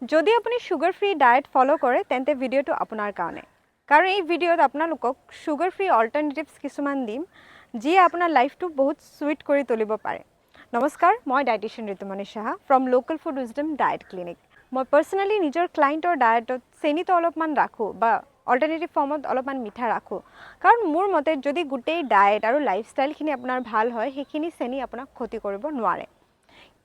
যদি আপুনি sugar free diet ফলো কৰে তেন্তে ভিডিঅ'টো আপোনাৰ কাৰণে কাৰণ এই ভিডিঅ'ত আপোনালোকক সুগাৰ ফ্ৰী অল্টাৰনেটিভছ কিছুমান দিম যিয়ে আপোনাৰ লাইফটো বহুত সুইট কৰি তুলিব পাৰে নমস্কাৰ মই dietitian Ritumoni Saha from local food wisdom diet clinic মই পাৰ্চনেলি নিজৰ ক্লায়েণ্টৰ ডায়েটত চেনিটো অলপমান ৰাখোঁ বা অল্টাৰনেটিভ ফৰ্মত অলপমান মিঠা ৰাখোঁ কাৰণ মোৰ মতে যদি গোটেই ডায়েট আৰু লাইফষ্টাইলখিনি আপোনাৰ ভাল হয় সেইখিনি চেনি আপোনাক ক্ষতি কৰিব নোৱাৰে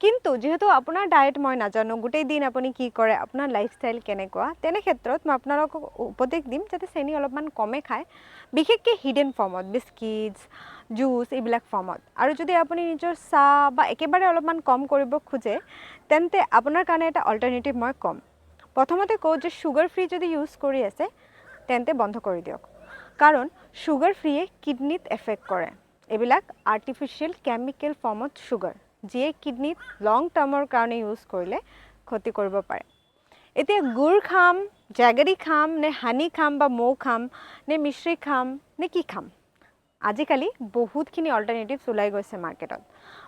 কিন্তু যেহেতু আপোনাৰ ডায়েট মই নাজানো গোটেই দিন আপুনি কি কৰে আপোনাৰ লাইফষ্টাইল কেনেকুৱা তেনে ক্ষেত্ৰত মই আপোনালোকক উপদেশ দিম যাতে চেনি অলপমান কমে খায় বিশেষকৈ হিডেন ফৰ্মত বিস্কিটছ জুচ এইবিলাক ফৰ্মত আৰু যদি আপুনি নিজৰ চাহ বা একেবাৰে অলপমান কম কৰিব খোজে তেন্তে আপোনাৰ কাৰণে এটা অল্টাৰনেটিভ মই কম প্ৰথমতে কওঁ যে সুগাৰ ফ্ৰী যদি ইউজ কৰি আছে তেন্তে বন্ধ কৰি দিয়ক কাৰণ সুগাৰ ফ্ৰীয়ে কিডনিত এফেক্ট কৰে এইবিলাক আৰ্টিফিচিয়েল কেমিকেল ফৰ্মত সুগাৰ যিয়ে কিডনিত লং টাৰ্মৰ কাৰণে ইউজ কৰিলে ক্ষতি কৰিব পাৰে এতিয়া গুড় খাম জাগেৰী খাম নে হানি খাম বা মৌ খাম নে মিশ্ৰি খাম নে কি খাম আজিকালি বহুতখিনি অল্টাৰনেটিভছ ওলাই গৈছে মাৰ্কেটত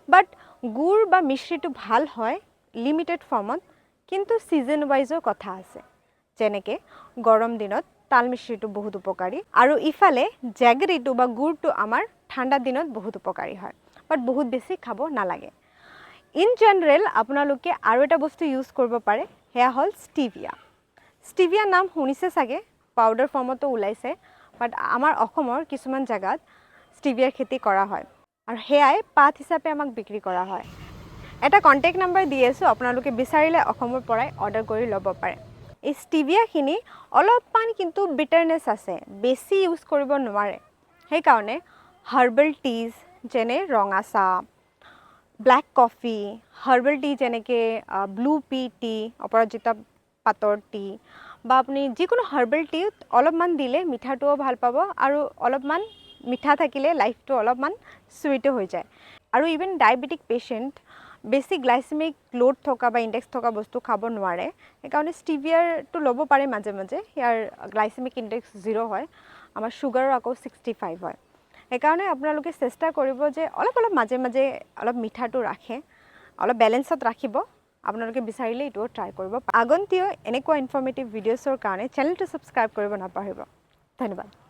বাট গুড় বা মিশ্ৰিটো ভাল হয় লিমিটেড ফৰ্মত কিন্তু ছিজন ৱাইজৰ কথা আছে যেনেকৈ গৰম দিনত তাল মিশ্ৰিটো বহুত উপকাৰী আৰু ইফালে জাগেৰীটো বা গুড়টো আমাৰ ঠাণ্ডা দিনত বহুত উপকাৰী হয় বাট বহুত বেছি খাব নালাগে ইন জেনেৰেল আপোনালোকে আৰু এটা বস্তু ইউজ কৰিব পাৰে সেয়া হ'ল ষ্টিভিয়া নাম শুনিছে চাগে পাউডাৰ ফৰ্মতো ওলাইছে বাট আমাৰ অসমৰ কিছুমান জেগাত ষ্টিভিয়াৰ খেতি কৰা হয় আৰু সেয়াই পাত হিচাপে আমাক বিক্ৰী কৰা হয় এটা কণ্টেক্ট নাম্বাৰ দি আছোঁ আপোনালোকে বিচাৰিলে অসমৰ পৰাই অৰ্ডাৰ কৰি ল'ব পাৰে এই ষ্টিভিয়াখিনি অলপমান কিন্তু বিটাৰনেছ আছে বেছি ইউজ কৰিব নোৱাৰে সেইকাৰণে হাৰ্বেল টিজ যেনে ৰঙা চাহ ব্লেক কফি হাৰ্বেল টি যেনেকৈ ব্লু পি টি অপৰাজিতা পাতৰ টি বা আপুনি যিকোনো হাৰ্বেল টিত অলপমান দিলে মিঠাটোও ভাল পাব আৰু অলপমান মিঠা থাকিলে লাইফটো অলপমান চুইটো হৈ যায় আৰু ইভেন ডায়েবেটিক পেচেণ্ট বেছি গ্লাইচেমিক লোড থকা বা ইণ্ডেক্স থকা বস্তু খাব নোৱাৰে সেইকাৰণে ষ্টিভিয়াৰটো ল'ব পাৰে মাজে মাজে ইয়াৰ গ্লাইচেমিক ইণ্ডেক্স 0 হয় আমাৰ চুগাৰৰ আকৌ 65 হয় সেইকাৰণে আপোনালোকে চেষ্টা কৰিব যে অলপ মাজে মাজে অলপ মিঠাটো ৰাখে অলপ বেলেঞ্চত ৰাখিব আপোনালোকে বিচাৰিলে এইটোও ট্ৰাই কৰিব আগন্তীয় এনেকুৱা ইনফৰ্মেটিভ ভিডিঅ'ছৰ কাৰণে চেনেলটো ছাবস্ক্ৰাইব কৰিব নাপাহৰিব ধন্যবাদ